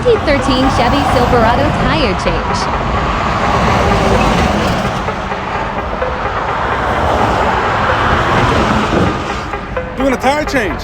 2013 Chevy Silverado tire change. Doing a tire change.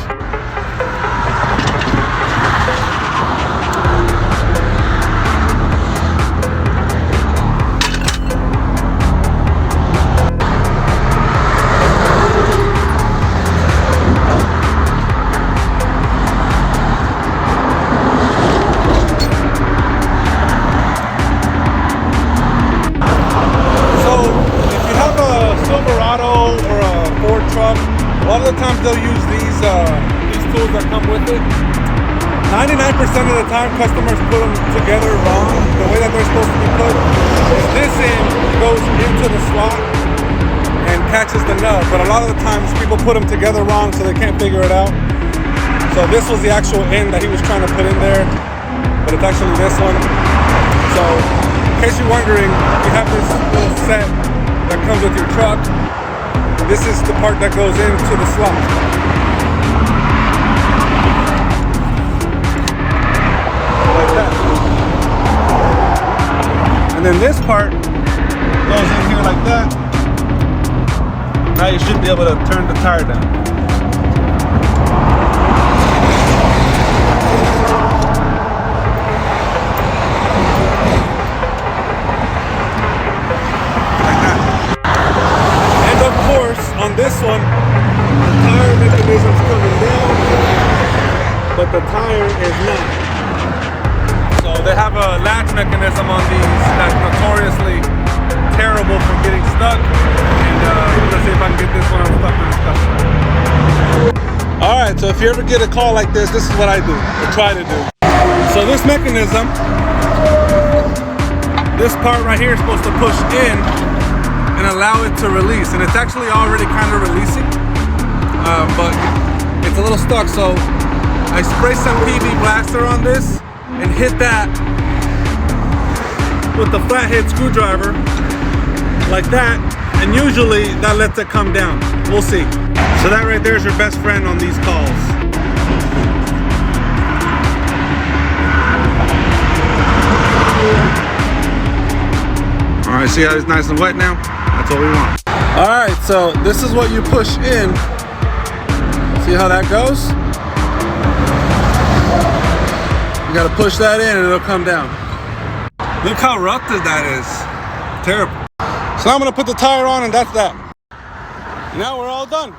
Silverado or a Ford truck, a lot of the times they'll use these tools that come with it. 99% of the time customers put them together wrong. The way that they're supposed to be put is this end goes into the slot and catches the nut, but a lot of the times people put them together wrong so they can't figure it out. So this was the actual end that he was trying to put in there, but it's actually this one. So in case you're wondering, you have this little set that comes with your truck. This is the part that goes into the slot. Like that. And then this part goes in here like that. Now you should be able to turn the tire down. On this one, the tire mechanism's coming down, but the tire is not. So they have a latch mechanism on these that's notoriously terrible for getting stuck. And let's see if I can get this one unstuck with this customer. Alright, so if you ever get a call like this is what I do, or try to do. So this mechanism, this part right here is supposed to push in and allow it to release, and it's actually already kind of releasing, but it's a little stuck. So I spray some PV blaster on this and hit that with the flathead screwdriver like that, and usually that lets it come down. We'll see. So that right there is your best friend on these calls. All right, see how it's nice and wet now? That's what we want. All right, so this is what you push in. See how that goes? You gotta push that in and it'll come down. Look how ruptured that is. Terrible. So I'm gonna put the tire on and that's that. Now we're all done.